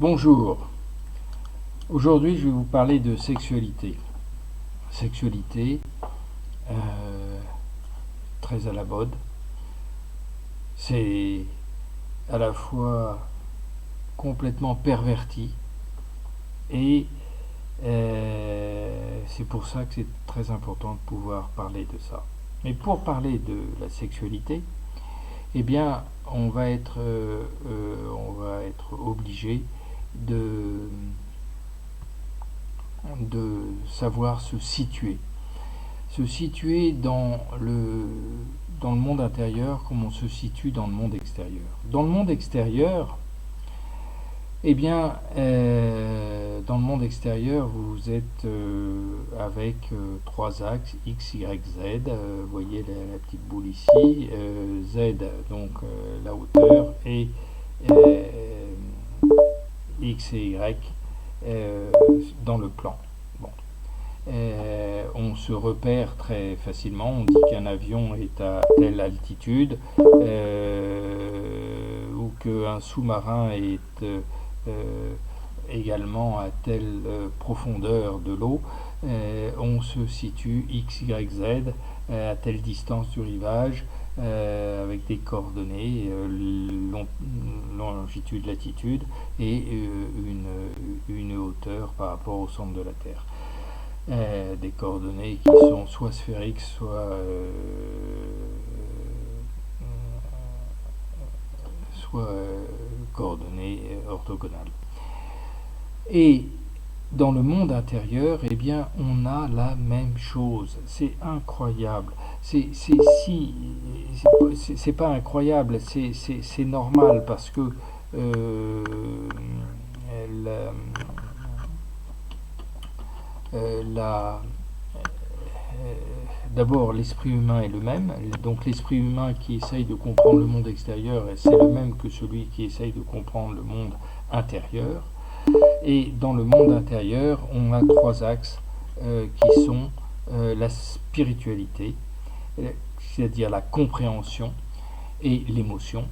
Bonjour, aujourd'hui je vais vous parler de sexualité. Sexualité, très à la mode, c'est à la fois complètement perverti et c'est pour ça que c'est très important de pouvoir parler de ça. Mais pour parler de la sexualité, eh bien on va être obligé de savoir se situer dans le monde intérieur comme on se situe dans le monde extérieur. Dans le monde extérieur, dans le monde extérieur, vous êtes avec trois axes X, Y, Z. Vous voyez la petite boule ici. Z, donc la hauteur, et euh, X et Y dans le plan. Bon. On se repère très facilement. On dit qu'un avion est à telle altitude ou qu'un sous-marin est également à telle profondeur de l'eau. On se situe X, Y, Z à telle distance du rivage avec des coordonnées, longitude, latitude et une hauteur par rapport au centre de la Terre. Des coordonnées qui sont soit sphériques, soit coordonnées orthogonales. Et dans le monde intérieur, eh bien, on a la même chose. C'est incroyable. C'est pas incroyable, c'est normal parce que euh, la, la, d'abord l'esprit humain est le même, donc l'esprit humain qui essaye de comprendre le monde extérieur, c'est le même que celui qui essaye de comprendre le monde intérieur. Et dans le monde intérieur, on a trois axes qui sont la spiritualité, c'est-à-dire la compréhension et l'émotion.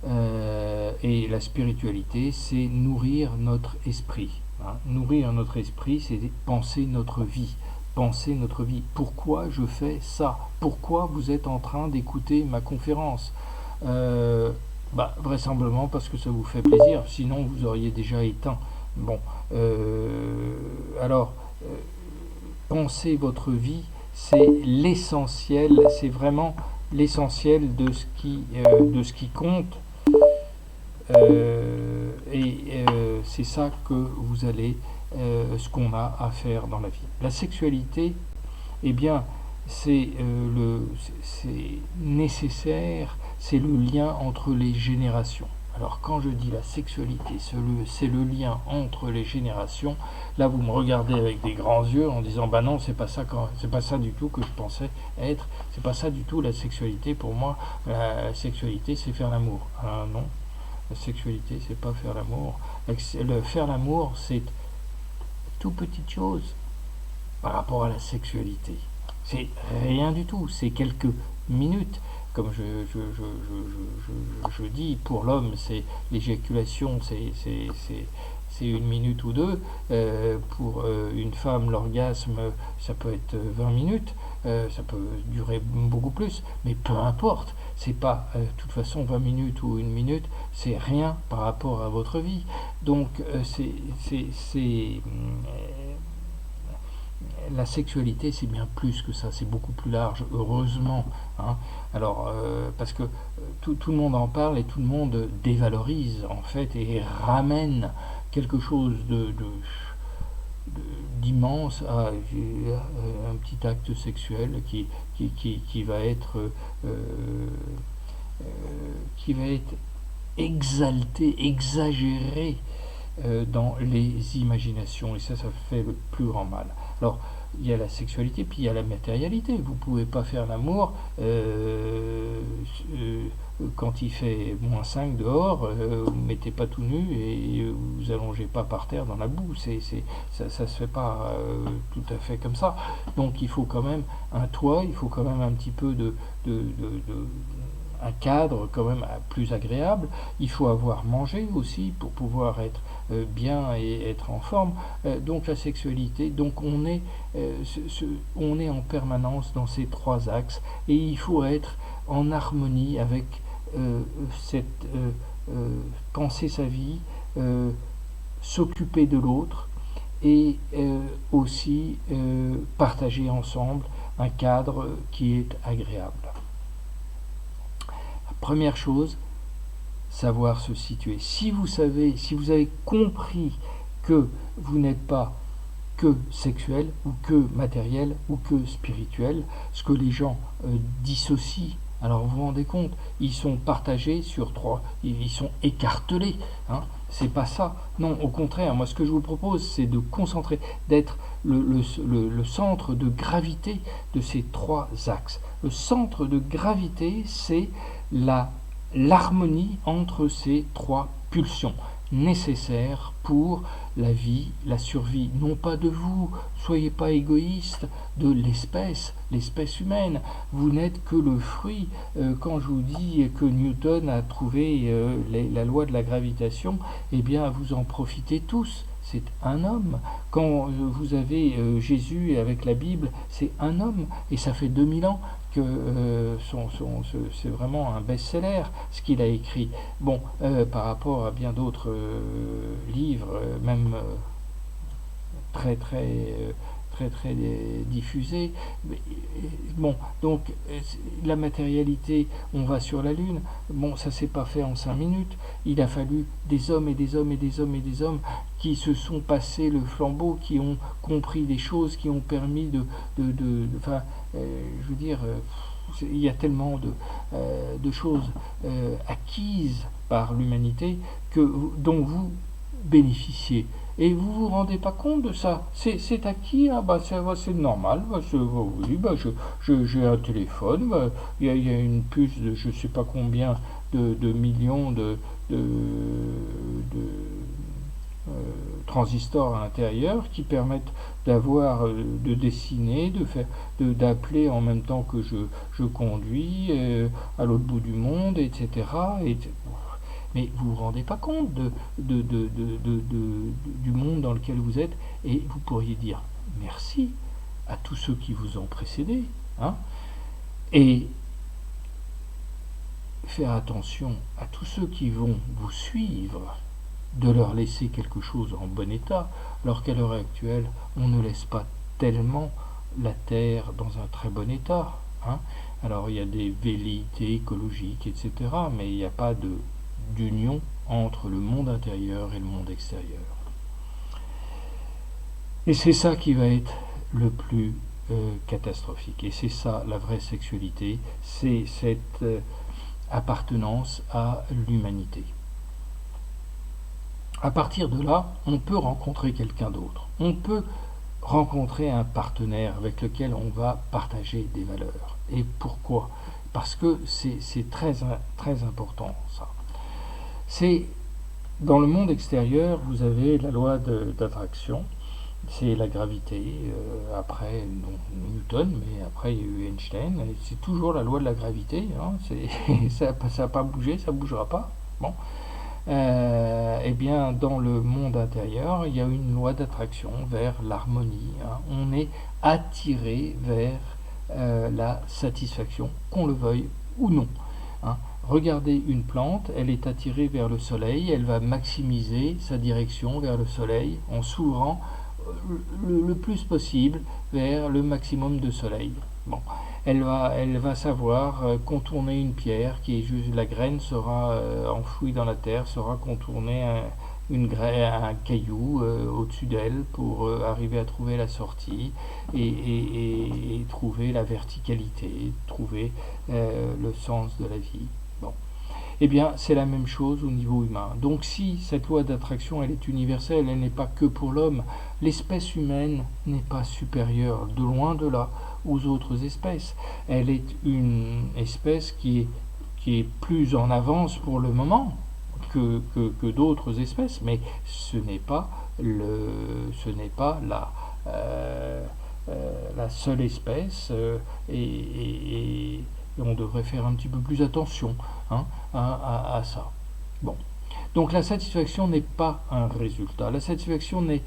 Et la spiritualité, c'est nourrir notre esprit. Nourrir notre esprit, c'est penser notre vie. Penser notre vie. Pourquoi je fais ça? Pourquoi vous êtes en train d'écouter ma conférence? Vraisemblablement parce que ça vous fait plaisir, sinon vous auriez déjà éteint. Bon, alors, penser votre vie, c'est l'essentiel, c'est vraiment l'essentiel de ce qui compte. C'est ça que vous allez, ce qu'on a à faire dans la vie. La sexualité, eh bien, c'est nécessaire, c'est le lien entre les générations. Alors quand je dis la sexualité, c'est le lien entre les générations. Là, vous me regardez avec des grands yeux en disant bah non, c'est pas ça du tout que je pensais être. C'est pas ça du tout la sexualité. Pour moi, la sexualité, c'est faire l'amour. Non, la sexualité, c'est pas faire l'amour. Faire l'amour, c'est tout petite chose par rapport à la sexualité. C'est rien du tout. C'est quelques minutes. Comme je dis, pour l'homme, c'est l'éjaculation, c'est une minute ou deux. Pour une femme, l'orgasme, ça peut être 20 minutes. Ça peut durer beaucoup plus. Mais peu importe. C'est pas, de toute façon, 20 minutes ou une minute, c'est rien par rapport à votre vie. Donc, la sexualité, c'est bien plus que ça, c'est beaucoup plus large, heureusement. Alors, parce que tout le monde en parle et tout le monde dévalorise, en fait, et ramène quelque chose d'immense à un petit acte sexuel qui va être exalté, exagéré dans les imaginations, et ça fait le plus grand mal. Alors, il y a la sexualité, puis il y a la matérialité. Vous pouvez pas faire l'amour quand il fait -5 dehors, vous ne mettez pas tout nu et vous allongez pas par terre dans la boue. Ça se fait pas tout à fait comme ça. Donc il faut quand même un toit, il faut quand même un petit peu un cadre quand même plus agréable. Il faut avoir mangé aussi pour pouvoir être bien et être en forme. Donc la sexualité, donc on est en permanence dans ces trois axes et il faut être en harmonie avec cette penser sa vie, s'occuper de l'autre et aussi partager ensemble un cadre qui est agréable. Première chose, savoir se situer. Si vous avez compris que vous n'êtes pas que sexuel ou que matériel ou que spirituel, ce que les gens dissocient. Alors vous vous rendez compte, ils sont partagés sur trois, ils sont écartelés. Hein. C'est pas ça. Non, au contraire, moi ce que je vous propose, c'est de concentrer, d'être le centre de gravité de ces trois axes. Le centre de gravité, c'est l'harmonie entre ces trois pulsions nécessaires pour la vie, la survie, non pas de vous, soyez pas égoïste, de l'espèce humaine. Vous n'êtes que le fruit. Quand je vous dis que Newton a trouvé la loi de la gravitation, eh bien vous en profitez tous. C'est un homme. Quand vous avez Jésus avec la Bible, c'est un homme. Et ça fait 2000 ans que c'est vraiment un best-seller, ce qu'il a écrit. Bon, par rapport à bien d'autres livres, même très diffusés. Bon, donc la matérialité, on va sur la Lune. Bon, ça s'est pas fait en 5 minutes. Il a fallu des hommes et des hommes et des hommes et des hommes qui se sont passés le flambeau, qui ont compris des choses, qui ont permis enfin, je veux dire, il y a tellement de choses acquises par l'humanité dont vous bénéficiez. Et vous vous rendez pas compte de ça. C'est acquis, hein, c'est normal. Oui, j'ai un téléphone. Il y a une puce de je sais pas combien de millions de transistors à l'intérieur qui permettent d'avoir, de dessiner, d'appeler en même temps que je conduis à l'autre bout du monde, etc. Mais vous ne vous rendez pas compte du monde dans lequel vous êtes, et vous pourriez dire merci à tous ceux qui vous ont précédé, hein, et faire attention à tous ceux qui vont vous suivre, de leur laisser quelque chose en bon état, alors qu'à l'heure actuelle, on ne laisse pas tellement la Terre dans un très bon état. Hein. Alors il y a des velléités écologiques, etc., mais il n'y a pas d'union entre le monde intérieur et le monde extérieur. Et c'est ça qui va être le plus catastrophique. Et c'est ça la vraie sexualité, c'est cette appartenance à l'humanité. À partir de là, on peut rencontrer quelqu'un d'autre. On peut rencontrer un partenaire avec lequel on va partager des valeurs. Et pourquoi ? Parce que c'est très, très important, ça. C'est dans le monde extérieur, vous avez la loi d'attraction, c'est la gravité, après Newton, mais après il y a eu Einstein, et c'est toujours la loi de la gravité, hein, ça n'a pas bougé, ça ne bougera pas. Bon. Eh bien, dans le monde intérieur, il y a une loi d'attraction vers l'harmonie. Hein. On est attiré vers la satisfaction, qu'on le veuille ou non. Hein. Regardez une plante, elle est attirée vers le soleil, elle va maximiser sa direction vers le soleil en s'ouvrant le plus possible vers le maximum de soleil. Bon. Elle va savoir contourner une pierre qui est juste, la graine sera enfouie dans la terre, sera contourner un caillou au-dessus d'elle pour arriver à trouver la sortie et trouver la verticalité, trouver le sens de la vie. Bon. Eh bien, c'est la même chose au niveau humain. Donc si cette loi d'attraction, elle est universelle, elle n'est pas que pour l'homme, l'espèce humaine n'est pas supérieure, de loin de là, aux autres espèces. Elle est une espèce qui est plus en avance pour le moment que d'autres espèces, mais ce n'est pas la seule espèce, et Et on devrait faire un petit peu plus attention à ça. Bon. Donc la satisfaction n'est pas un résultat. La satisfaction n'est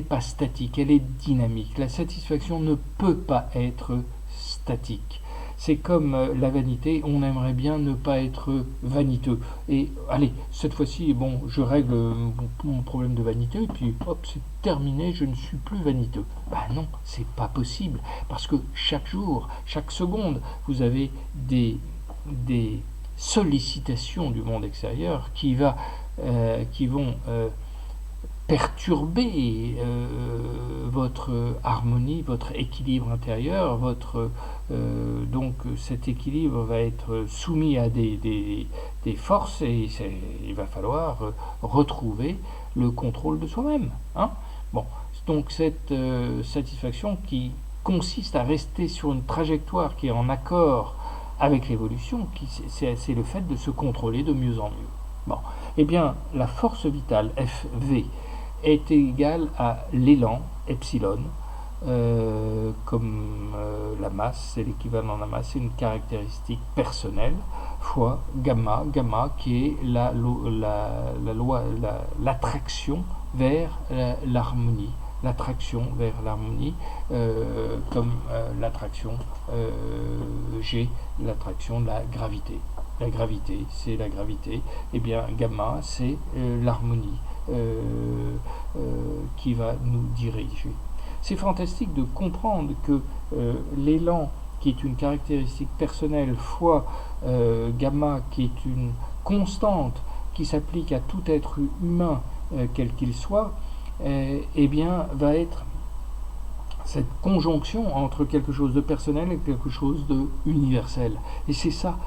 pas statique, elle est dynamique. La satisfaction ne peut pas être statique. C'est comme la vanité, on aimerait bien ne pas être vaniteux. Et allez, cette fois-ci, bon, je règle mon problème de vanité, et puis hop, c'est terminé, je ne suis plus vaniteux. Ben non, c'est pas possible, parce que chaque jour, chaque seconde, vous avez des sollicitations du monde extérieur qui vont perturber votre harmonie, votre équilibre intérieur, donc cet équilibre va être soumis à des forces et il va falloir retrouver le contrôle de soi-même. Bon, donc cette satisfaction qui consiste à rester sur une trajectoire qui est en accord avec l'évolution, c'est le fait de se contrôler de mieux en mieux. Bon, eh bien, la force vitale FV est égale à l'élan epsilon, comme la masse, c'est l'équivalent de la masse, c'est une caractéristique personnelle, fois gamma qui est l'attraction vers l'harmonie. L'attraction vers l'harmonie, comme l'attraction G, l'attraction de la gravité. La gravité, c'est la gravité. Et bien, gamma, c'est l'harmonie qui va nous diriger. C'est fantastique de comprendre que l'élan, qui est une caractéristique personnelle, fois gamma, qui est une constante qui s'applique à tout être humain, quel qu'il soit, eh bien, va être cette conjonction entre quelque chose de personnel et quelque chose de universel. Et c'est ça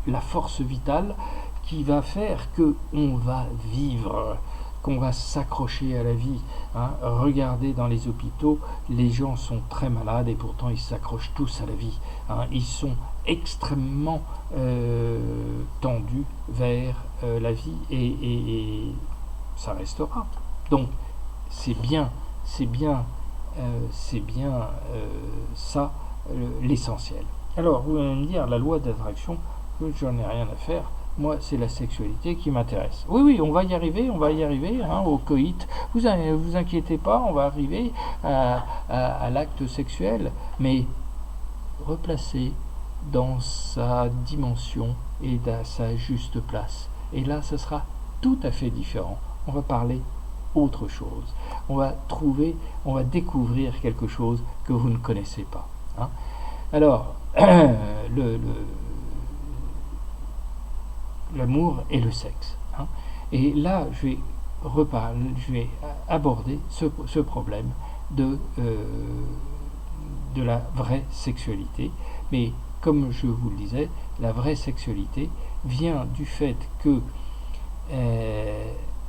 la force vitale qui va faire qu'on va vivre, qu'on va s'accrocher à la vie. Regardez dans les hôpitaux, les gens sont très malades et pourtant ils s'accrochent tous à la vie. Ils sont extrêmement tendus vers la vie et ça restera. Donc c'est bien ça l'essentiel. Alors vous allez me dire, la loi d'attraction, j'en ai rien à faire. Moi, c'est la sexualité qui m'intéresse. Oui, on va y arriver, au coït. Vous inquiétez pas, on va arriver à l'acte sexuel, mais replacé dans sa dimension et à sa juste place. Et là, ce sera tout à fait différent. On va parler autre chose. On va découvrir quelque chose que vous ne connaissez pas. Alors, l'amour et le sexe. Et là, je vais aborder ce problème de la vraie sexualité. Mais comme je vous le disais, la vraie sexualité vient du fait que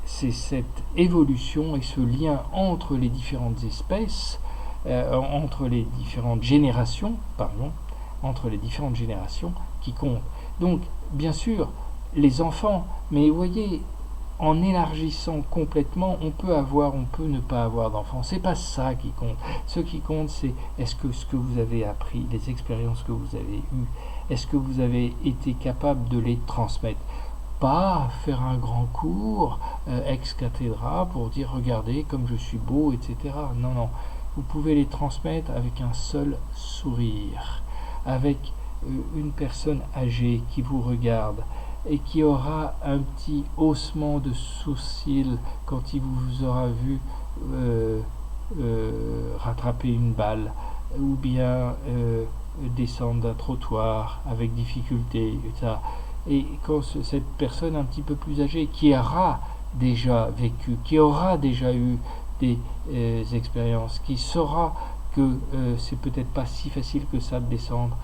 c'est cette évolution et ce lien entre les différentes espèces, entre les différentes générations qui compte. Donc, bien sûr, les enfants, mais vous voyez, en élargissant complètement, on peut ne pas avoir d'enfants. C'est pas ça qui compte. Ce qui compte, c'est est-ce que ce que vous avez appris, les expériences que vous avez eues, est-ce que vous avez été capable de les transmettre? Pas faire un grand cours ex cathedra pour dire regardez comme je suis beau, etc. Non. Vous pouvez les transmettre avec un seul sourire, avec une personne âgée qui vous regarde et qui aura un petit haussement de sourcils quand il vous aura vu rattraper une balle ou bien descendre d'un trottoir avec difficulté, etc. Et quand cette personne un petit peu plus âgée, qui aura déjà vécu, qui aura déjà eu des expériences, qui saura que c'est peut-être pas si facile que ça de descendre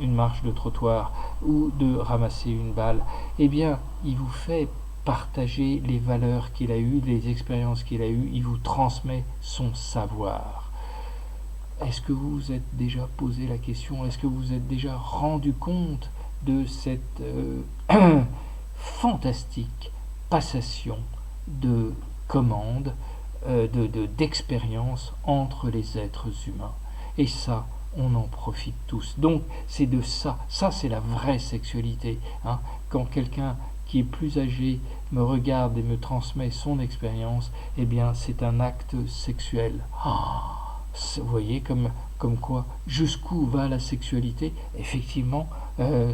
une marche de trottoir ou de ramasser une balle, eh bien, il vous fait partager les valeurs qu'il a eues, les expériences qu'il a eues, il vous transmet son savoir. Est-ce que vous vous êtes déjà posé la question, est-ce que vous vous êtes déjà rendu compte de cette fantastique passation de commandes, d'expériences entre les êtres humains? Et ça, on en profite tous. Donc c'est de ça, c'est la vraie sexualité. Hein. Quand quelqu'un qui est plus âgé me regarde et me transmet son expérience, eh bien c'est un acte sexuel. Vous voyez comme quoi, jusqu'où va la sexualité? Effectivement,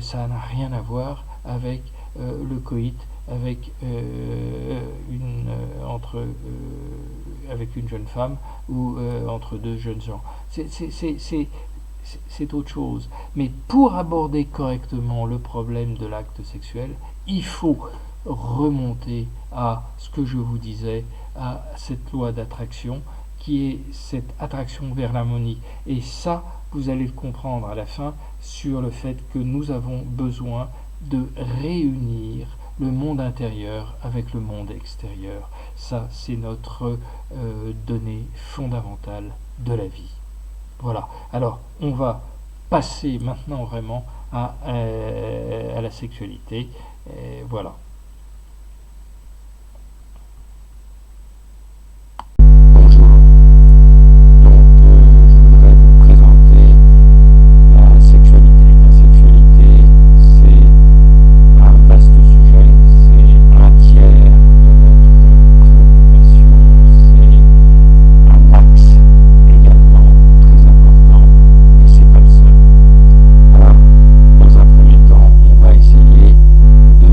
ça n'a rien à voir avec le coït, avec avec une jeune femme ou entre deux jeunes gens. C'est autre chose. Mais pour aborder correctement le problème de l'acte sexuel, il faut remonter à ce que je vous disais, à cette loi d'attraction, qui est cette attraction vers l'harmonie. Et ça, vous allez le comprendre à la fin, sur le fait que nous avons besoin de réunir le monde intérieur avec le monde extérieur. Ça, c'est notre donnée fondamentale de la vie. Voilà. Alors, on va passer maintenant vraiment à la sexualité. Voilà. Bonjour. Donc, je voudrais vous présenter la sexualité. La sexualité, c'est un vaste sujet, c'est un tiers de notre préoccupation, c'est un axe également très important, mais c'est pas le seul. Alors, dans un premier temps, on va essayer de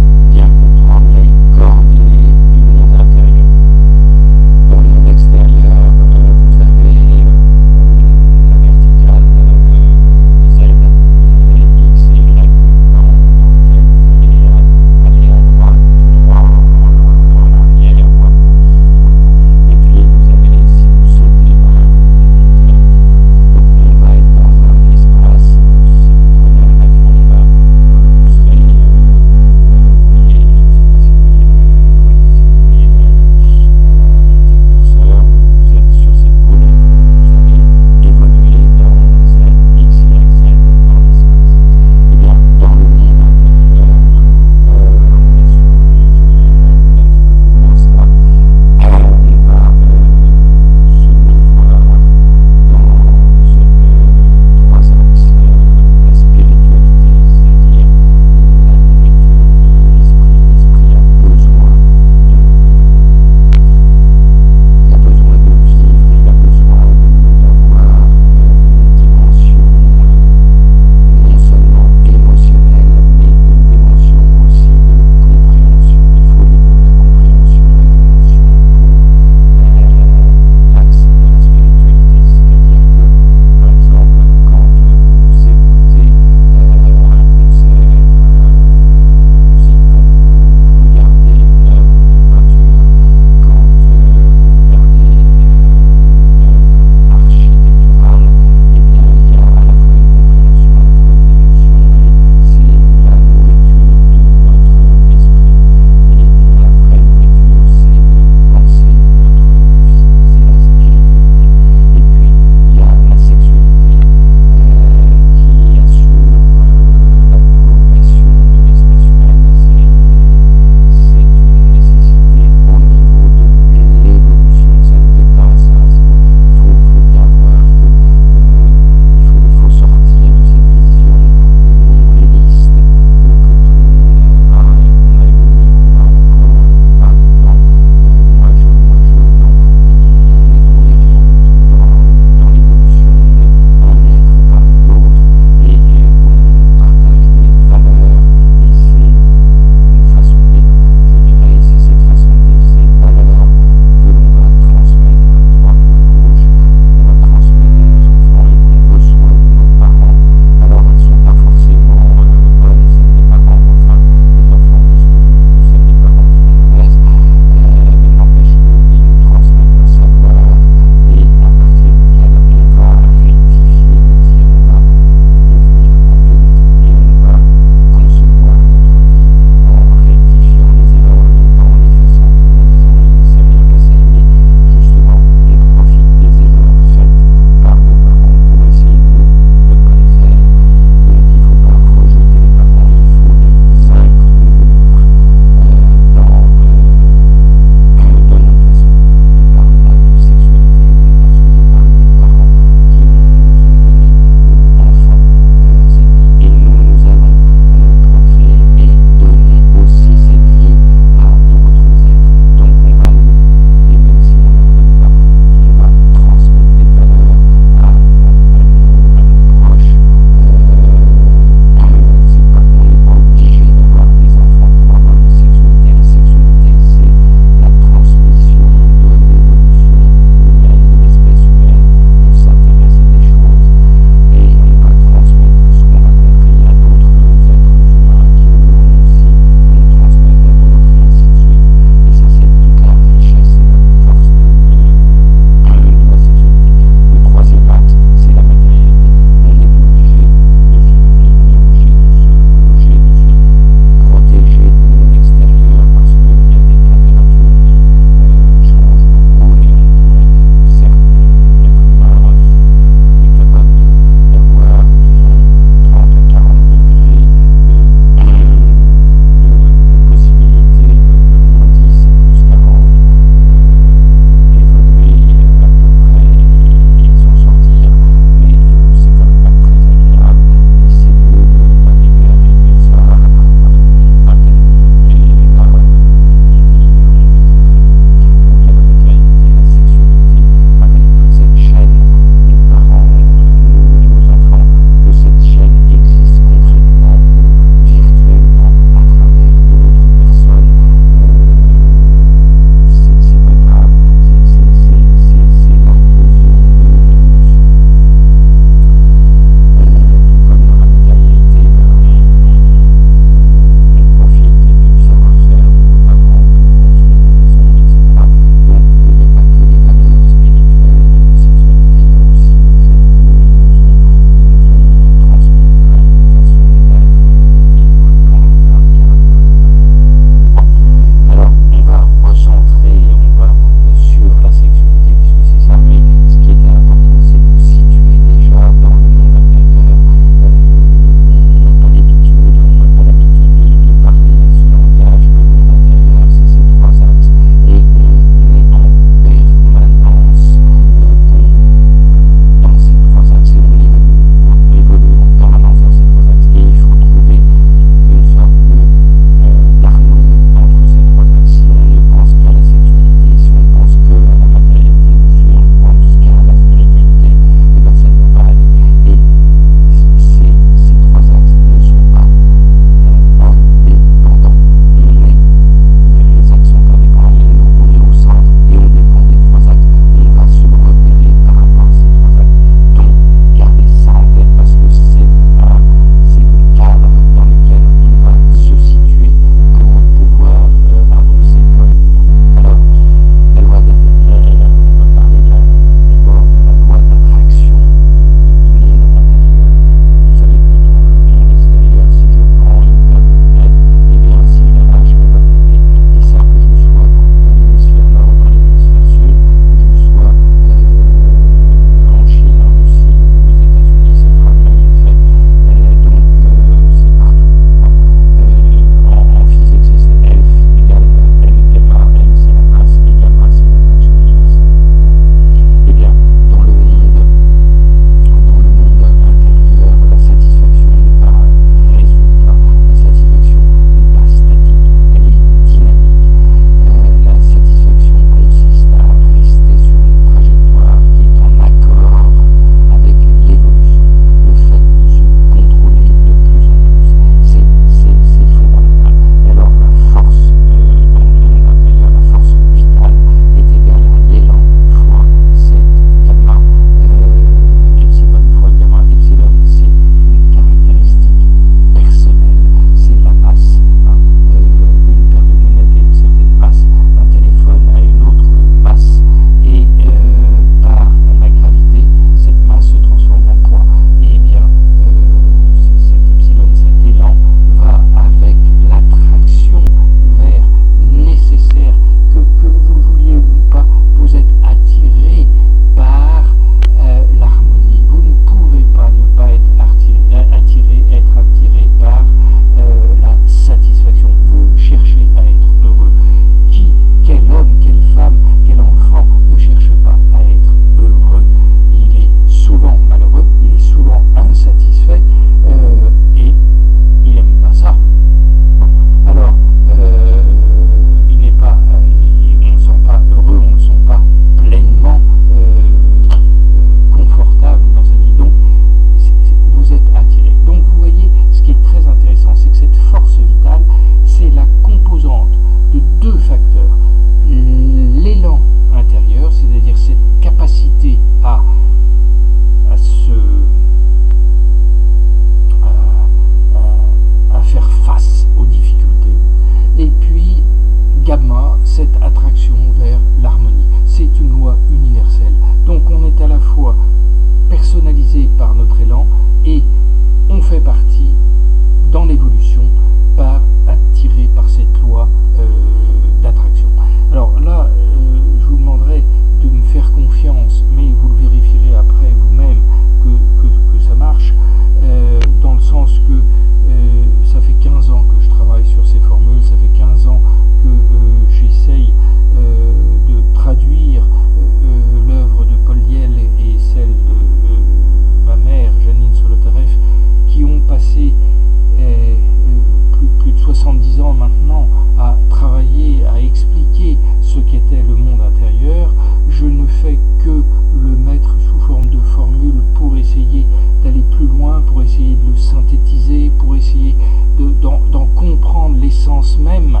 l'essence même,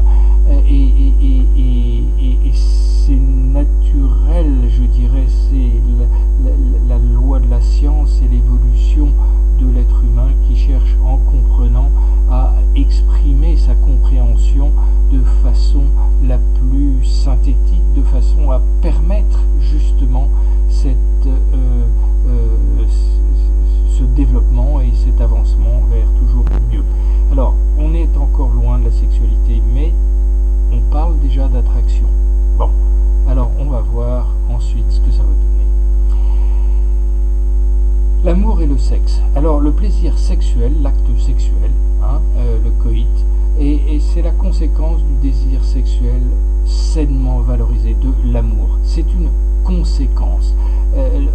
et c'est naturel, je dirais, c'est la loi de la science et l'évolution de l'être humain qui cherche, en comprenant, à exprimer sa compréhension de façon la plus synthétique, de façon à permettre justement ce développement et cet avancement vers toujours mieux. Alors, on est encore loin de la sexualité, mais on parle déjà d'attraction. Bon, alors on va voir ensuite ce que ça va donner. L'amour et le sexe. Alors, le plaisir sexuel, l'acte sexuel, le coït, et c'est la conséquence du désir sexuel sainement valorisé, de l'amour. C'est une conséquence.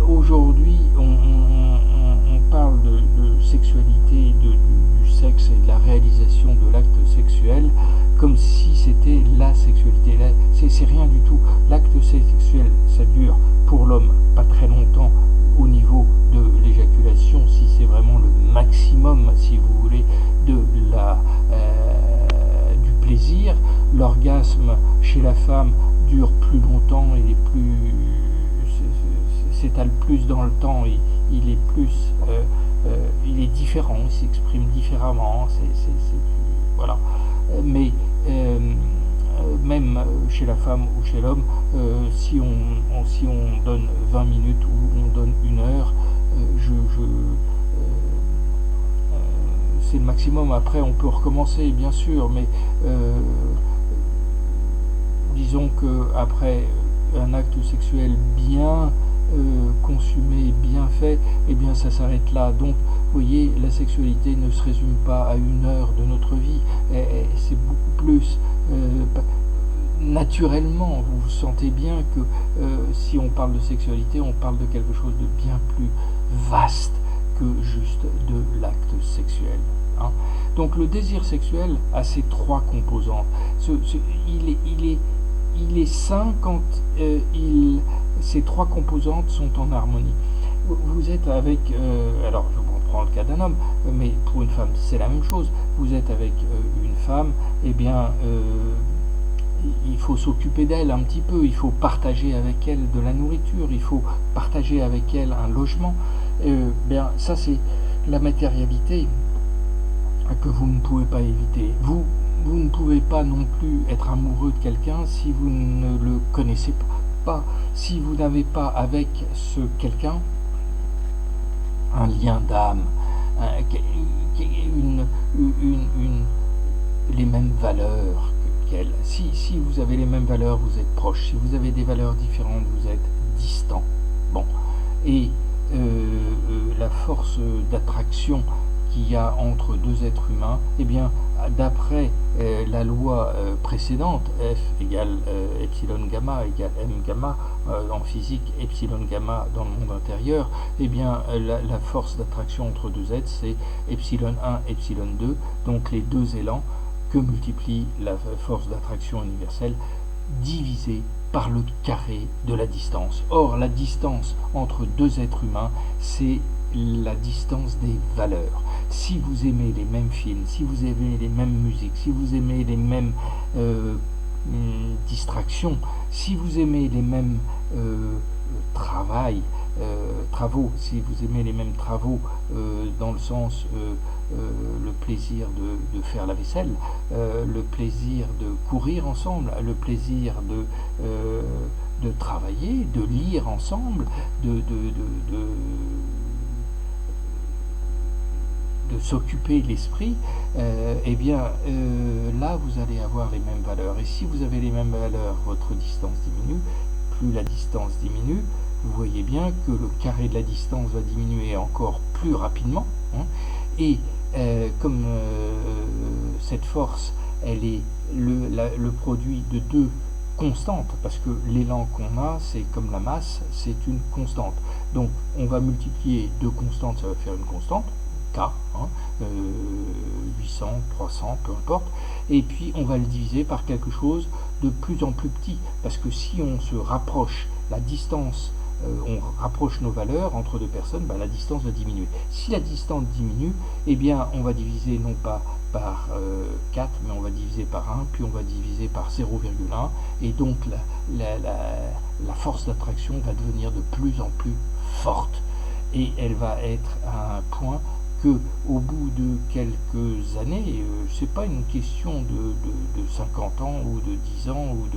Aujourd'hui, on parle de sexualité, du sexe et de la réalisation de l'acte sexuel comme si c'était la sexualité. C'est rien du tout. L'acte sexuel, ça dure pour l'homme pas très longtemps au niveau de l'éjaculation, si c'est vraiment le maximum, si vous voulez, du plaisir. L'orgasme chez la femme dure plus longtemps, s'étale plus dans le temps, il est plus, il est différent, il s'exprime différemment, voilà. Mais même chez la femme ou chez l'homme, si on donne 20 minutes ou on donne 1 heure, c'est le maximum. Après, on peut recommencer, bien sûr, mais disons que après un acte sexuel bien consumé, bien fait, eh bien ça s'arrête là. Donc, vous voyez, la sexualité ne se résume pas à 1 heure de notre vie, c'est beaucoup plus. Naturellement, vous sentez bien que si on parle de sexualité, on parle de quelque chose de bien plus vaste que juste de l'acte sexuel. Donc le désir sexuel a ces 3 composantes. Il est sain quand ces 3 composantes sont en harmonie. Vous êtes avec, alors je vous prends le cas d'un homme, mais pour une femme c'est la même chose. Vous êtes avec une femme, eh bien il faut s'occuper d'elle un petit peu, il faut partager avec elle de la nourriture, il faut partager avec elle un logement. Bien ça c'est la matérialité que vous ne pouvez pas éviter. Vous ne pouvez pas non plus être amoureux de quelqu'un si vous ne le connaissez pas, si vous n'avez pas avec ce quelqu'un un lien d'âme, les mêmes valeurs qu'elle. Si vous avez les mêmes valeurs, vous êtes proches. Si vous avez des valeurs différentes, vous êtes distants. Bon. Et la force d'attraction qu'il y a entre 2 êtres humains, eh bien, d'après la loi précédente, F égale epsilon gamma égale m gamma, en physique, epsilon gamma dans le monde intérieur, eh bien, la force d'attraction entre 2 êtres, c'est epsilon 1, epsilon 2, donc les 2 élans que multiplie la force d'attraction universelle, divisé par le carré de la distance. Or, la distance entre 2 êtres humains, c'est la distance des valeurs. Si vous aimez les mêmes films, si vous aimez les mêmes musiques, si vous aimez les mêmes distractions, si vous aimez les mêmes travaux, si vous aimez les mêmes travaux dans le sens le plaisir de faire la vaisselle, le plaisir de courir ensemble, le plaisir de travailler, de lire ensemble, de s'occuper de l'esprit, eh bien là vous allez avoir les mêmes valeurs. Et si vous avez les mêmes valeurs, votre distance diminue. Plus la distance diminue, vous voyez bien que le carré de la distance va diminuer encore plus rapidement, et comme cette force, elle est le produit de 2 constantes, parce que l'élan qu'on a, c'est comme la masse, c'est une constante. Donc on va multiplier 2 constantes, ça va faire une constante, K, 800, 300, peu importe, et puis on va le diviser par quelque chose de plus en plus petit, parce que si on se rapproche, la distance on rapproche nos valeurs entre deux personnes, la distance va diminuer. Si la distance diminue, eh bien on va diviser non pas par 4, mais on va diviser par 1, puis on va diviser par 0,1, et donc la force d'attraction va devenir de plus en plus forte, et elle va être à un point que au bout de quelques années, c'est pas une question de 50 ans ou de 10 ans ou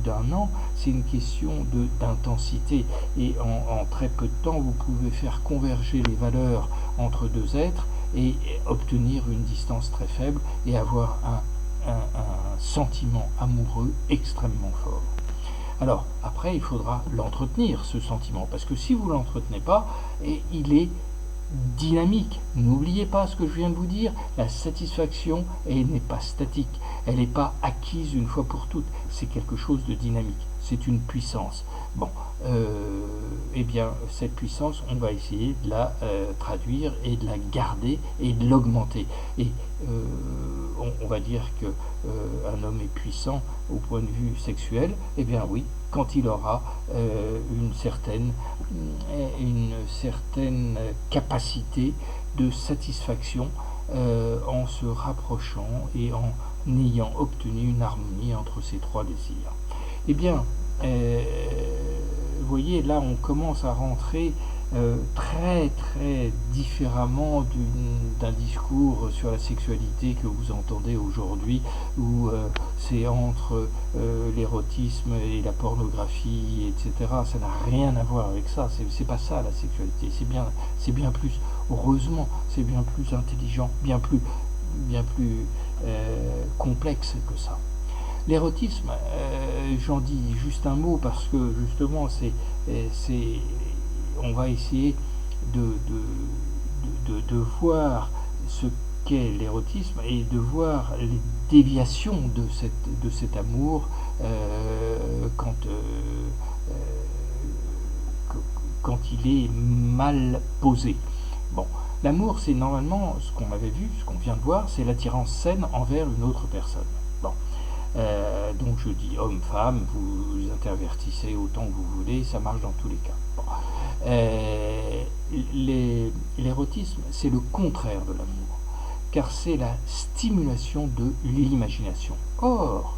d'un an, c'est une question d'intensité, et en très peu de temps vous pouvez faire converger les valeurs entre deux êtres et obtenir une distance très faible et avoir un sentiment amoureux extrêmement fort. Alors après il faudra l'entretenir, ce sentiment, parce que si vous ne l'entretenez pas, il est dynamique. N'oubliez pas ce que je viens de vous dire, la satisfaction, elle n'est pas statique, elle n'est pas acquise une fois pour toutes, c'est quelque chose de dynamique, c'est une puissance. Bon, eh bien cette puissance, on va essayer de la traduire et de la garder et de l'augmenter. Et on va dire que un homme est puissant au point de vue sexuel, eh bien oui, quand il aura une certaine capacité de satisfaction en se rapprochant et en ayant obtenu une harmonie entre ces trois désirs. Eh bien, vous voyez, là on commence à rentrer très très différemment d'un discours sur la sexualité que vous entendez aujourd'hui, où c'est entre l'érotisme et la pornographie, etc. Ça n'a rien à voir avec ça, c'est pas ça la sexualité, c'est bien plus, heureusement, c'est bien plus intelligent, bien plus complexe que ça. L'érotisme, j'en dis juste un mot parce que justement on va essayer de voir ce qu'est l'érotisme et de voir les déviations de cet amour quand il est mal posé. Bon, l'amour, c'est normalement ce qu'on avait vu, ce qu'on vient de voir, c'est l'attirance saine envers une autre personne. Bon. Donc je dis homme-femme, vous intervertissez autant que vous voulez, ça marche dans tous les cas. Bon. L'érotisme, c'est le contraire de l'amour, car c'est la stimulation de l'imagination. Or,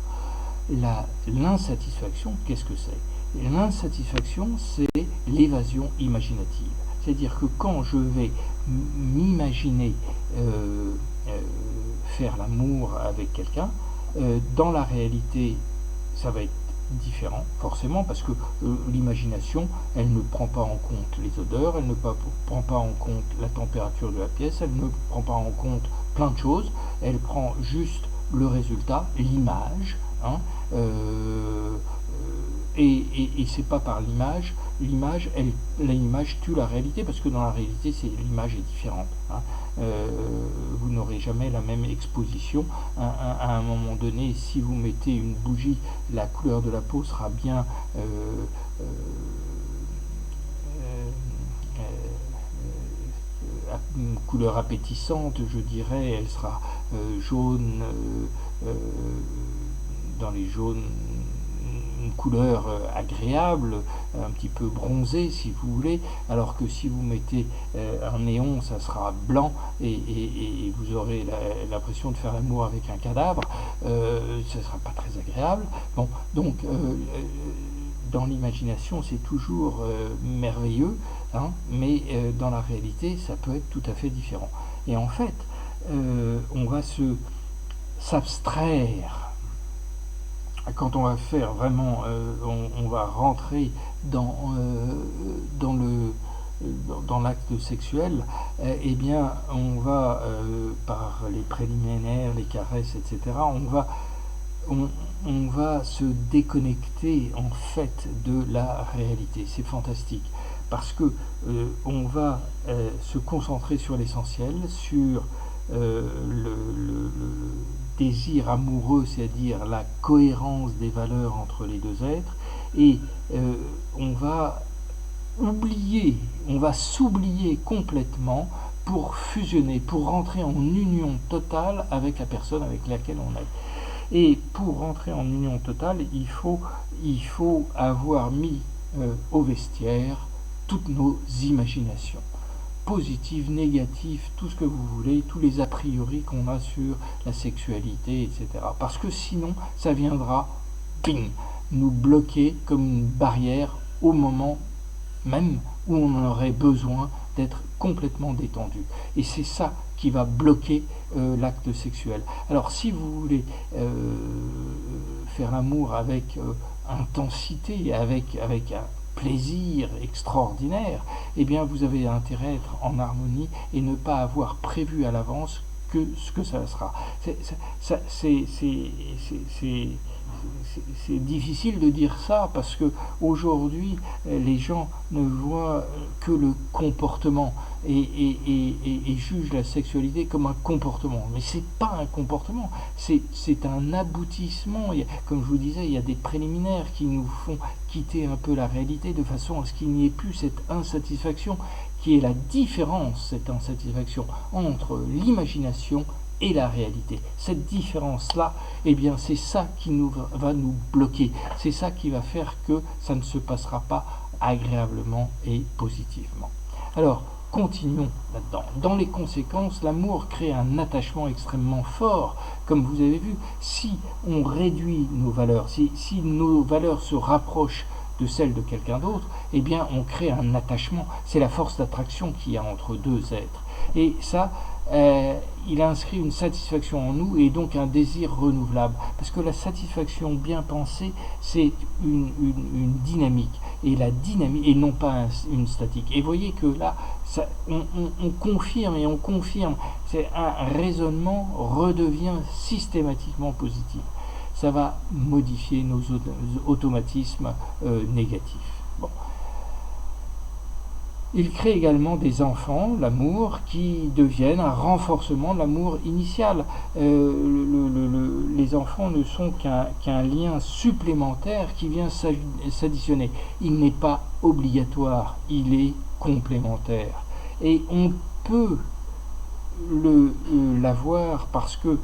l'insatisfaction, qu'est-ce que c'est? L'insatisfaction, c'est l'évasion imaginative. C'est-à-dire que quand je vais m'imaginer faire l'amour avec quelqu'un, dans la réalité, ça va être différent, forcément, parce que l'imagination, elle ne prend pas en compte les odeurs, elle ne prend pas en compte la température de la pièce, elle ne prend pas en compte plein de choses, elle prend juste le résultat, l'image, hein, et c'est pas par l'image, l'image tue la réalité, parce que dans la réalité, l'image est différente, hein. Vous n'aurez jamais la même exposition. À un moment donné, si vous mettez une bougie, la couleur de la peau sera bien une couleur appétissante, je dirais, elle sera jaune, dans les jaunes, une couleur agréable, un petit peu bronzée si vous voulez, alors que si vous mettez un néon, ça sera blanc et vous aurez l'impression de faire l'amour avec un cadavre, ça ne sera pas très agréable. Bon, donc dans l'imagination c'est toujours merveilleux, hein, mais dans la réalité ça peut être tout à fait différent. Et en fait, on va s'abstraire. Quand on va faire vraiment, on va rentrer dans l'acte sexuel, eh bien on va, par les préliminaires, les caresses, etc., on va se déconnecter en fait de la réalité. C'est fantastique, parce que on va se concentrer sur l'essentiel, sur le désir amoureux, c'est-à-dire la cohérence des valeurs entre les deux êtres, et on va s'oublier complètement pour fusionner, pour rentrer en union totale avec la personne avec laquelle on est. Et pour rentrer en union totale, il faut avoir mis au vestiaire toutes nos imaginations, positives, négatives, tout ce que vous voulez, tous les a priori qu'on a sur la sexualité, etc. Parce que sinon, ça viendra, ping, nous bloquer comme une barrière au moment même où on en aurait besoin d'être complètement détendu. Et c'est ça qui va bloquer l'acte sexuel. Alors si vous voulez faire l'amour avec intensité, avec un plaisir extraordinaire, eh bien vous avez intérêt à être en harmonie et ne pas avoir prévu à l'avance que ce que ça sera. C'est difficile de dire ça parce que aujourd'hui les gens ne voient que le comportement et jugent la sexualité comme un comportement. Mais c'est pas un comportement, c'est un aboutissement. Comme je vous disais, il y a des préliminaires qui nous font quitter un peu la réalité de façon à ce qu'il n'y ait plus cette insatisfaction qui est la différence, cette insatisfaction entre l'imagination et la réalité. Cette différence-là, eh bien, c'est ça qui va nous bloquer. C'est ça qui va faire que ça ne se passera pas agréablement et positivement. Alors, continuons là-dedans. Dans les conséquences, l'amour crée un attachement extrêmement fort. Comme vous avez vu, si on réduit nos valeurs, si nos valeurs se rapprochent de celles de quelqu'un d'autre, eh bien, on crée un attachement. C'est la force d'attraction qu'il y a entre deux êtres. Et ça, il inscrit une satisfaction en nous et donc un désir renouvelable. Parce que la satisfaction bien pensée, c'est une dynamique. Et la dynamique, et non pas une statique. Et vous voyez que là, ça, on confirme et on confirme. C'est un raisonnement redevient systématiquement positif. Ça va modifier nos automatismes négatifs. Bon. Il crée également des enfants, l'amour, qui deviennent un renforcement de l'amour initial. Les enfants ne sont qu'un lien supplémentaire qui vient s'additionner. Il n'est pas obligatoire, il est complémentaire. Et on peut l'avoir parce que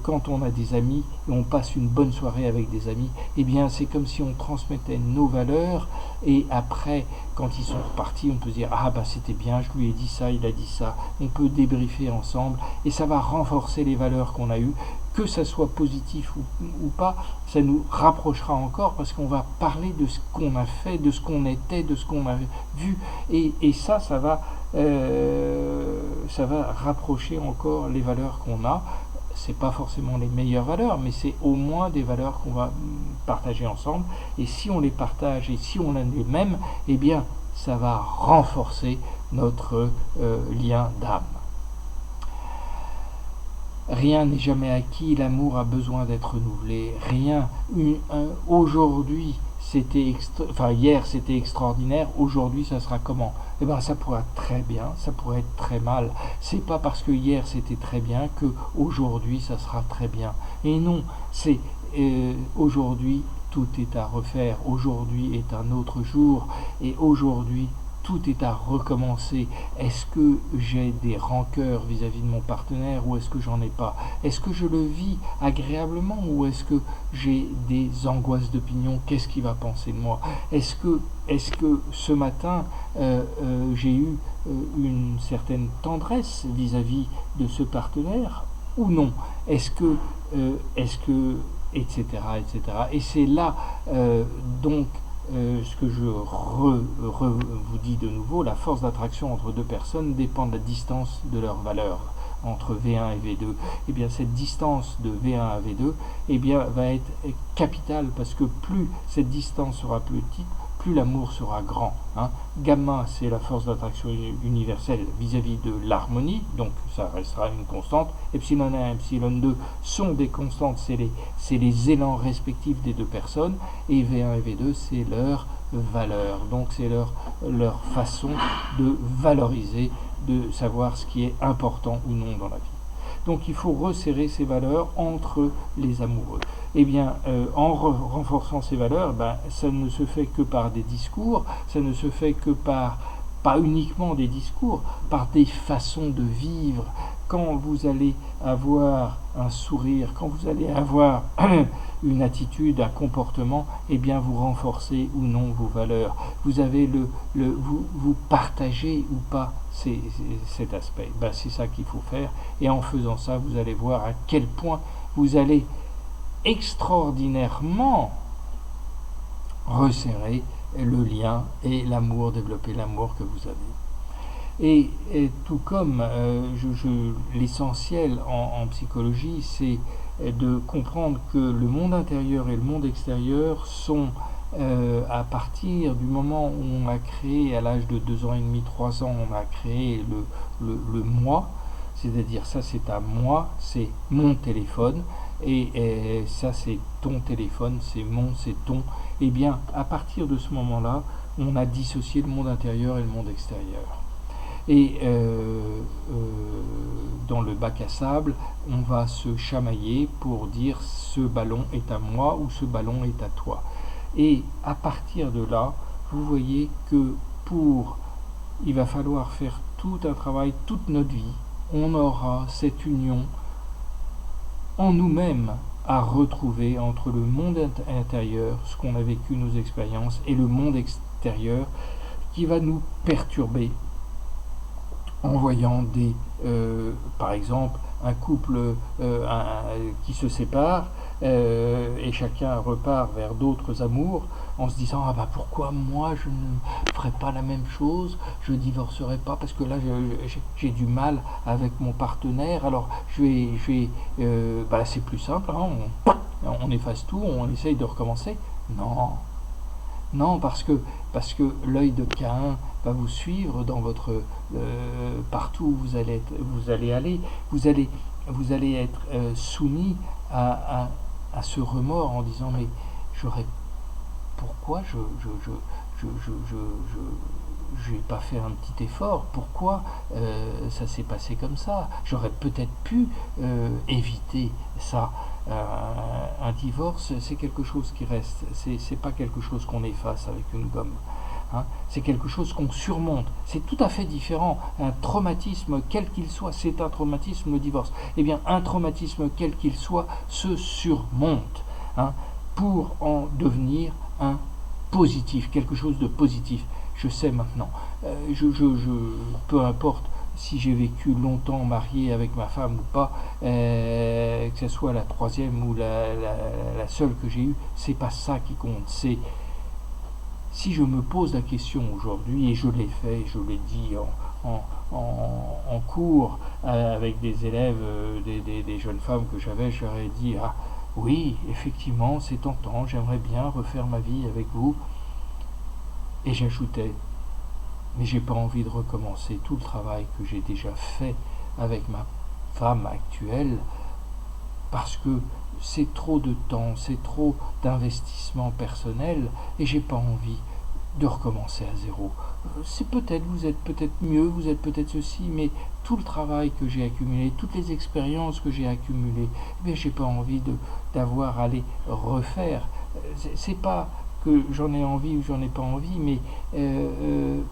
quand on a des amis et on passe une bonne soirée avec des amis, eh bien c'est comme si on transmettait nos valeurs et après quand ils sont repartis on peut dire ah bah c'était bien, je lui ai dit ça, il a dit ça, on peut débriefer ensemble et ça va renforcer les valeurs qu'on a eues, que ça soit positif ou pas, ça nous rapprochera encore parce qu'on va parler de ce qu'on a fait, de ce qu'on était, de ce qu'on a vu et ça va rapprocher encore les valeurs qu'on a. C'est pas forcément les meilleures valeurs, mais c'est au moins des valeurs qu'on va partager ensemble. Et si on les partage et si on a les mêmes, eh bien, ça va renforcer notre lien d'âme. Rien n'est jamais acquis, l'amour a besoin d'être renouvelé. Rien. Aujourd'hui, hier c'était extraordinaire, aujourd'hui ça sera comment? Eh bien ça pourrait être très bien, ça pourrait être très mal. C'est pas parce que hier c'était très bien que aujourd'hui ça sera très bien. Et non, c'est aujourd'hui tout est à refaire, aujourd'hui est un autre jour et aujourd'hui tout est à recommencer. Est-ce que j'ai des rancœurs vis-à-vis de mon partenaire ou est-ce que j'en ai pas? Est-ce que je le vis agréablement ou est-ce que j'ai des angoisses d'opinion? Qu'est-ce qu'il va penser de moi? Est-ce que ce matin j'ai eu une certaine tendresse vis-à-vis de ce partenaire ou non? Est-ce que etc. Et c'est là donc ce que je vous dis de nouveau, la force d'attraction entre deux personnes dépend de la distance de leurs valeurs entre V1 et V2. Et bien cette distance de V1 à V2 eh bien, va être capitale parce que plus cette distance sera petite, plus l'amour sera grand. Gamma, c'est la force d'attraction universelle vis-à-vis de l'harmonie, donc ça restera une constante. Epsilon 1 et epsilon 2 sont des constantes, c'est les élans respectifs des deux personnes, et V1 et V2, c'est leur valeur. Donc c'est leur façon de valoriser, de savoir ce qui est important ou non dans la vie. Donc il faut resserrer ces valeurs entre les amoureux. Eh bien, en renforçant ces valeurs, ça ne se fait que par des discours, ça ne se fait que par pas uniquement des discours, par des façons de vivre. Quand vous allez avoir un sourire, quand vous allez avoir une attitude, un comportement, eh bien vous renforcez ou non vos valeurs. Vous avez vous partagez ou pas cet aspect. Ben, c'est ça qu'il faut faire. Et en faisant ça, vous allez voir à quel point vous allez extraordinairement resserrer le lien et l'amour, développer l'amour que vous avez. Et tout comme l'essentiel en psychologie, c'est de comprendre que le monde intérieur et le monde extérieur sont, à partir du moment où on a créé, à l'âge de 2 ans et demi, 3 ans, on a créé le moi, c'est-à-dire ça c'est à moi, c'est mon téléphone, et ça c'est ton téléphone, c'est mon, c'est ton. Eh bien, à partir de ce moment-là, on a dissocié le monde intérieur et le monde extérieur. Et dans le bac à sable, on va se chamailler pour dire ce ballon est à moi ou ce ballon est à toi. Et à partir de là, vous voyez que il va falloir faire tout un travail, toute notre vie, on aura cette union en nous-mêmes à retrouver entre le monde intérieur, ce qu'on a vécu, nos expériences, et le monde extérieur qui va nous perturber en voyant par exemple un couple qui se sépare et chacun repart vers d'autres amours en se disant ah bah pourquoi moi je ne ferais pas la même chose, je divorcerai pas parce que là j'ai du mal avec mon partenaire, alors bah c'est plus simple, hein, on efface tout, on essaye de recommencer. Non, parce que l'œil de Caïn va vous suivre dans votre partout où vous allez aller, vous allez être soumis à ce remords en disant mais pourquoi j'ai pas fait un petit effort, pourquoi ça s'est passé comme ça, j'aurais peut-être pu éviter ça. Un divorce, c'est quelque chose qui reste, c'est pas quelque chose qu'on efface avec une gomme, hein. C'est quelque chose qu'on surmonte, c'est tout à fait différent. Un traumatisme quel qu'il soit, c'est un traumatisme, le divorce. Eh bien un traumatisme quel qu'il soit se surmonte, hein, pour en devenir un positif, quelque chose de positif. Je sais maintenant, peu importe si j'ai vécu longtemps marié avec ma femme ou pas, que ce soit la troisième ou la seule que j'ai eue, c'est pas ça qui compte. C'est si je me pose la question aujourd'hui, et je l'ai fait, je l'ai dit en cours avec des élèves, des jeunes femmes que j'avais, je leur ai dit ah oui, effectivement, c'est tentant, j'aimerais bien refaire ma vie avec vous. Et j'ajoutais mais j'ai pas envie de recommencer tout le travail que j'ai déjà fait avec ma femme actuelle parce que c'est trop de temps, c'est trop d'investissement personnel et j'ai pas envie de recommencer à zéro. C'est peut-être, vous êtes peut-être mieux, vous êtes peut-être ceci, mais tout le travail que j'ai accumulé, toutes les expériences que j'ai accumulées, eh bien j'ai pas envie d'avoir à les refaire. C'est pas que j'en ai envie ou j'en ai pas envie, mais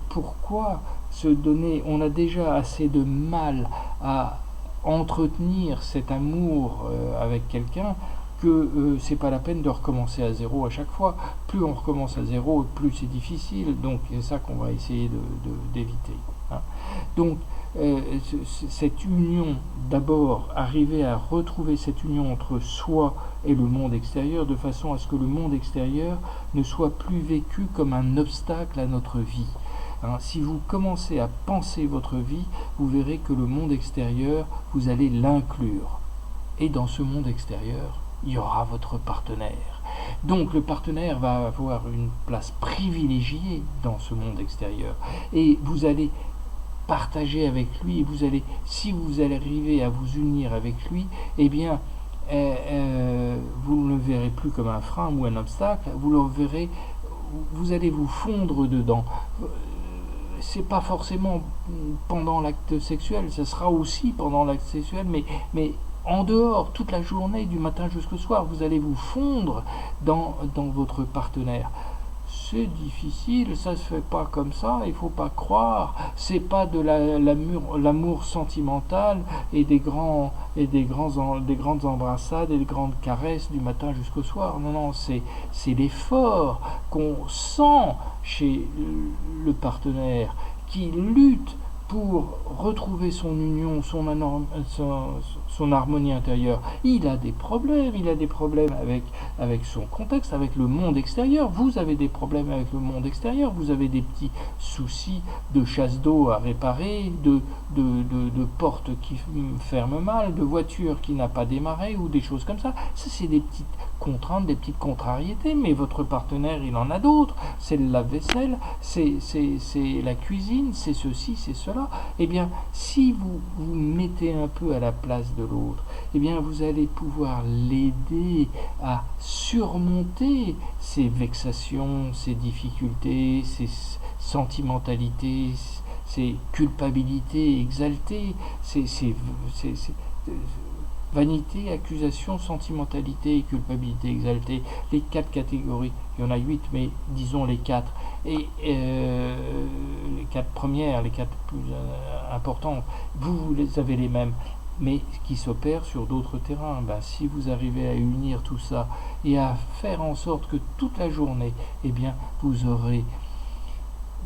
pourquoi se donner, on a déjà assez de mal à entretenir cet amour avec quelqu'un que c'est pas la peine de recommencer à zéro à chaque fois. Plus on recommence à zéro, plus c'est difficile, donc c'est ça qu'on va essayer d'éviter, hein. Donc cette union, d'abord arriver à retrouver cette union entre soi et le monde extérieur de façon à ce que le monde extérieur ne soit plus vécu comme un obstacle à notre vie, hein. Si vous commencez à penser votre vie, vous verrez que le monde extérieur, vous allez l'inclure, et dans ce monde extérieur il y aura votre partenaire. Donc le partenaire va avoir une place privilégiée dans ce monde extérieur et vous allez partager avec lui, si vous allez arriver à vous unir avec lui, eh bien vous ne le verrez plus comme un frein ou un obstacle, vous le verrez, vous allez vous fondre dedans. C'est pas forcément pendant l'acte sexuel, ce sera aussi pendant l'acte sexuel, mais en dehors, toute la journée, du matin jusqu'au soir, vous allez vous fondre dans votre partenaire. c'est difficile, ça se fait pas comme ça, il faut pas croire, c'est pas de l'amour sentimental et des grandes embrassades et des grandes caresses du matin jusqu'au soir. Non, non, c'est l'effort qu'on sent chez le partenaire qui lutte pour retrouver son union, son harmonie intérieure. Il a des problèmes avec son contexte, avec le monde extérieur. Vous avez des problèmes avec le monde extérieur, vous avez des petits soucis de chasse d'eau à réparer, de porte qui ferme mal, de voiture qui n'a pas démarré ou des choses comme ça. Ça, c'est des petites contraintes, des petites contrariétés, mais votre partenaire, il en a d'autres. C'est le lave-vaisselle, c'est la cuisine, c'est ceci, c'est cela. Eh bien, si vous vous mettez un peu à la place de l'autre, eh bien, vous allez pouvoir l'aider à surmonter ces vexations, ces difficultés, ces sentimentalités, ces culpabilités exaltées, ces vanité, accusation, sentimentalité et culpabilité exaltée, les 4 catégories. Il y en a 8, mais disons les 4. Et les 4 premières, les 4 plus importantes, vous avez les mêmes, mais qui s'opèrent sur d'autres terrains. Si vous arrivez à unir tout ça et à faire en sorte que toute la journée, eh bien, vous aurez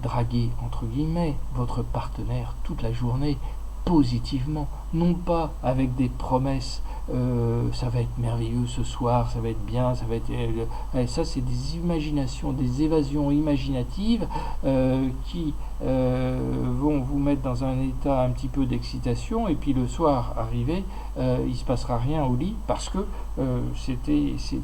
dragué, entre guillemets, votre partenaire toute la journée, positivement, non pas avec des promesses, ça va être merveilleux ce soir, ça va être bien, ça va être... ça, c'est des imaginations, des évasions imaginatives qui vont vous mettre dans un état un petit peu d'excitation, et puis le soir arrivé, il se passera rien au lit parce que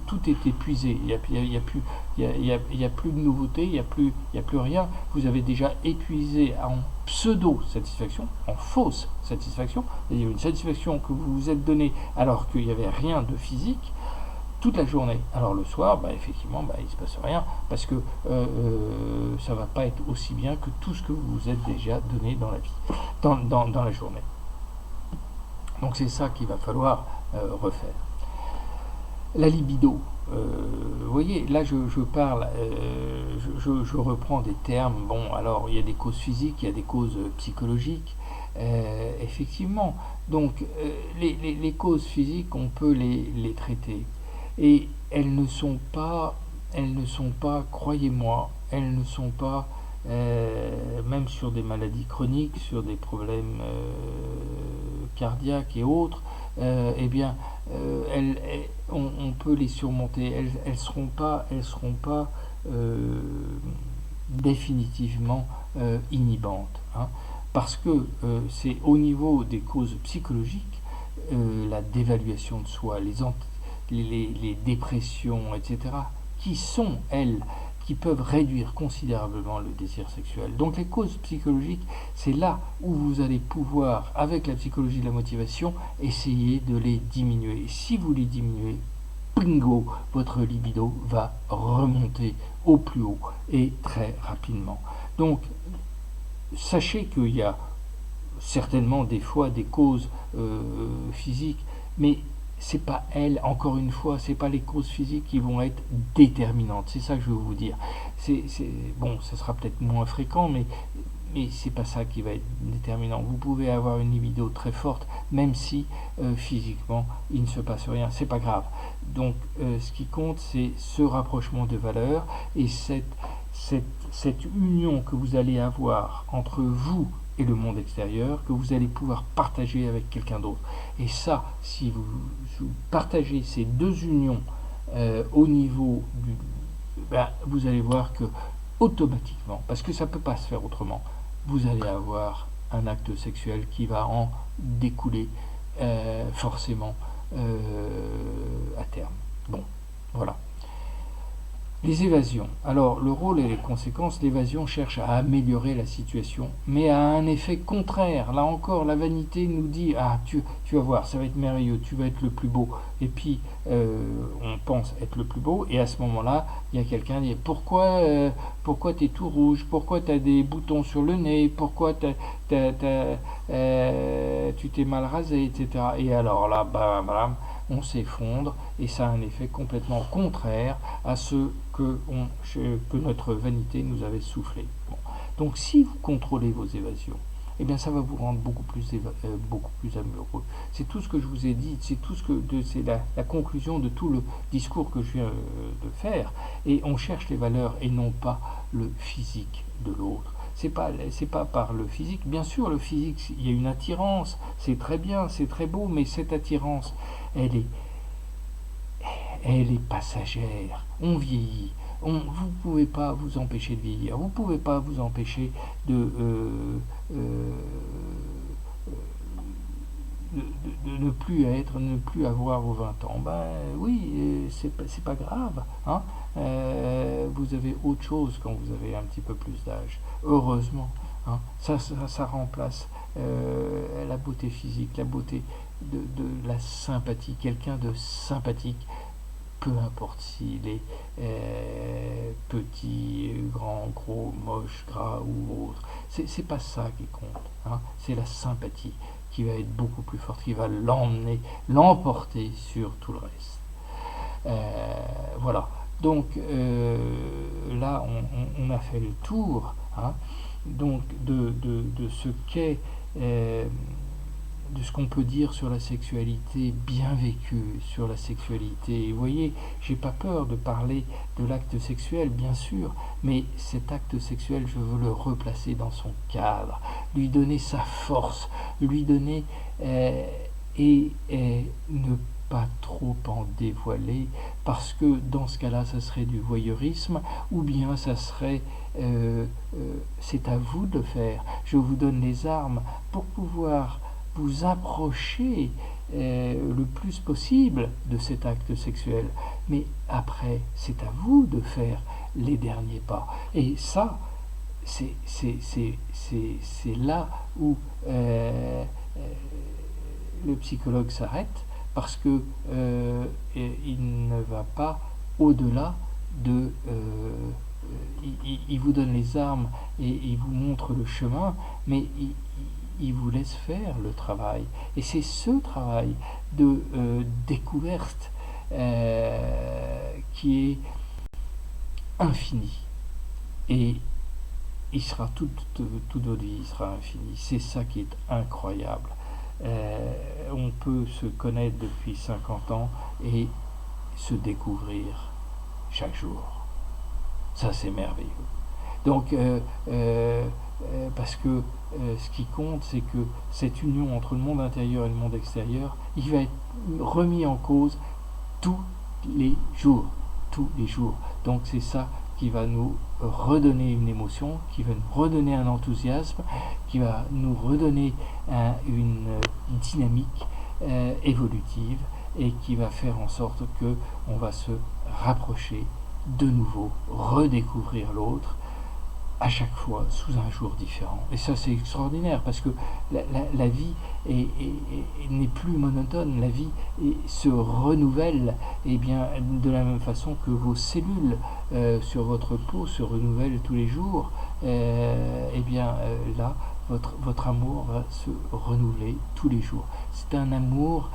tout est épuisé. Il y a plus de nouveauté, il y a plus rien. Vous avez déjà épuisé en pseudo-satisfaction, en fausse satisfaction, c'est-à-dire une satisfaction que vous vous êtes donnée alors qu'il n'y avait rien de physique toute la journée. Alors le soir, effectivement, il ne se passe rien parce que ça ne va pas être aussi bien que tout ce que vous vous êtes déjà donné dans la vie, dans la journée. Donc c'est ça qu'il va falloir refaire. La libido. Vous voyez, là je parle, je reprends des termes. Bon, alors il y a des causes physiques, il y a des causes psychologiques, effectivement. Donc les causes physiques, on peut les traiter. Et elles ne sont pas, croyez-moi, elles ne sont pas, même sur des maladies chroniques, sur des problèmes cardiaques et autres, eh bien, on peut les surmonter. Elles seront pas définitivement inhibantes, hein, parce que c'est au niveau des causes psychologiques, la dévaluation de soi, les dépressions, etc., qui sont, elles, qui peuvent réduire considérablement le désir sexuel. Donc les causes psychologiques, c'est là où vous allez pouvoir, avec la psychologie de la motivation, essayer de les diminuer. Et si vous les diminuez, bingo, votre libido va remonter au plus haut et très rapidement. Donc, sachez qu'il y a certainement des fois des causes physiques, mais c'est pas elles, encore une fois, c'est pas les causes physiques qui vont être déterminantes. C'est ça que je veux vous dire. Bon, ça sera peut-être moins fréquent, mais c'est pas ça qui va être déterminant. Vous pouvez avoir une libido très forte, même si physiquement il ne se passe rien. C'est pas grave. Donc, ce qui compte, c'est ce rapprochement de valeurs et cette union que vous allez avoir entre vous et le monde extérieur, que vous allez pouvoir partager avec quelqu'un d'autre. Et ça, si vous partagez ces deux unions au niveau vous allez voir que automatiquement, parce que ça ne peut pas se faire autrement, vous allez avoir un acte sexuel qui va en découler forcément à terme. Bon, voilà. Les évasions. Alors, le rôle et les conséquences, l'évasion cherche à améliorer la situation, mais a un effet contraire. Là encore, la vanité nous dit « Ah, tu vas voir, ça va être merveilleux, tu vas être le plus beau. » Et puis, on pense être le plus beau, et à ce moment-là, il y a quelqu'un qui dit « Pourquoi t'es tout rouge? Pourquoi t'as des boutons sur le nez? Pourquoi tu t'es mal rasé, etc. » Et alors là, on s'effondre, et ça a un effet complètement contraire à ce que notre vanité nous avait soufflé. Bon. Donc si vous contrôlez vos évasions, eh bien ça va vous rendre beaucoup plus amoureux. C'est tout ce que je vous ai dit, c'est la conclusion de tout le discours que je viens de faire. Et on cherche les valeurs et non pas le physique de l'autre. C'est pas par le physique. Bien sûr, le physique, il y a une attirance, c'est très bien, c'est très beau, mais cette attirance, elle est passagère. On vieillit. Vous ne pouvez pas vous empêcher de vieillir. Vous ne pouvez pas vous empêcher de ne plus avoir vos 20 ans. Ben oui, c'est pas grave. Hein. Vous avez autre chose quand vous avez un petit peu plus d'âge. Heureusement. Hein. Ça remplace la beauté physique, la beauté de la sympathie. Quelqu'un de sympathique, peu importe s'il est petit, grand, gros, moche, gras ou autre. C'est pas ça qui compte. Hein. C'est la sympathie qui va être beaucoup plus forte, qui va l'emporter sur tout le reste. Voilà. Donc là, on a fait le tour, hein, donc de ce qu'est, de ce qu'on peut dire sur la sexualité bien vécue, sur la sexualité. Et vous voyez, j'ai pas peur de parler de l'acte sexuel, bien sûr, mais cet acte sexuel, je veux le replacer dans son cadre, lui donner sa force, lui donner et ne pas trop en dévoiler, parce que dans ce cas-là, ça serait du voyeurisme, ou bien ça serait c'est à vous de le faire. Je vous donne les armes pour pouvoir vous approcher le plus possible de cet acte sexuel, mais après c'est à vous de faire les derniers pas. Et ça, c'est là où le psychologue s'arrête, parce que il ne va pas au-delà de il vous donne les armes et il vous montre le chemin, mais il vous laisse faire le travail. Et c'est ce travail de découverte qui est infini. Et il sera toute votre vie, il sera infini. C'est ça qui est incroyable. On peut se connaître depuis 50 ans et se découvrir chaque jour. Ça, c'est merveilleux. Donc, parce que ce qui compte, c'est que cette union entre le monde intérieur et le monde extérieur, il va être remis en cause tous les jours. Tous les jours. Donc, c'est ça qui va nous redonner une émotion, qui va nous redonner un enthousiasme, qui va nous redonner une dynamique évolutive, et qui va faire en sorte que on va se rapprocher de nouveau, redécouvrir l'autre, à chaque fois sous un jour différent. Et ça, c'est extraordinaire, parce que la vie n'est plus monotone, la vie se renouvelle, et bien de la même façon que vos cellules sur votre peau se renouvellent tous les jours, et bien là, votre amour va se renouveler tous les jours. C'est un amour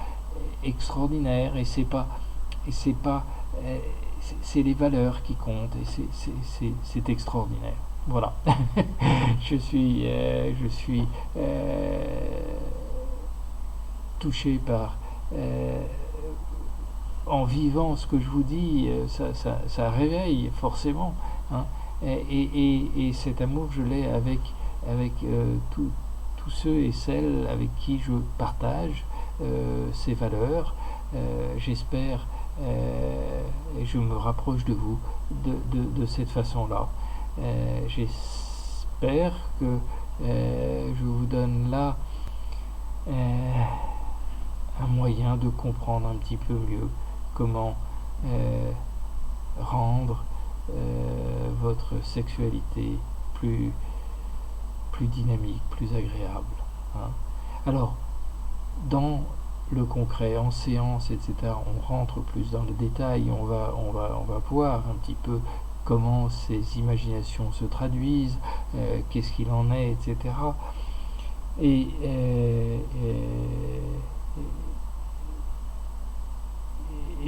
extraordinaire, et c'est les valeurs qui comptent, et c'est extraordinaire. Voilà. je suis touché par en vivant ce que je vous dis, ça réveille forcément, hein, et cet amour, je l'ai avec tous ceux et celles avec qui je partage ces valeurs. J'espère, et je me rapproche de vous de cette façon-là. J'espère que je vous donne là un moyen de comprendre un petit peu mieux comment rendre votre sexualité plus dynamique, plus agréable. Hein. Alors, dans le concret, en séance, etc., on rentre plus dans le détail, on va voir un petit peu comment ces imaginations se traduisent, qu'est-ce qu'il en est, etc. Et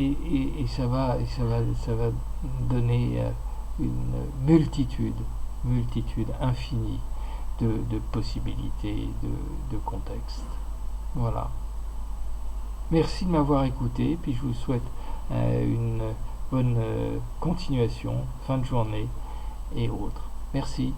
et ça va donner une multitude infinie de possibilités, de contextes. Voilà. Merci de m'avoir écouté, puis je vous souhaite une bonne continuation, fin de journée et autres. Merci.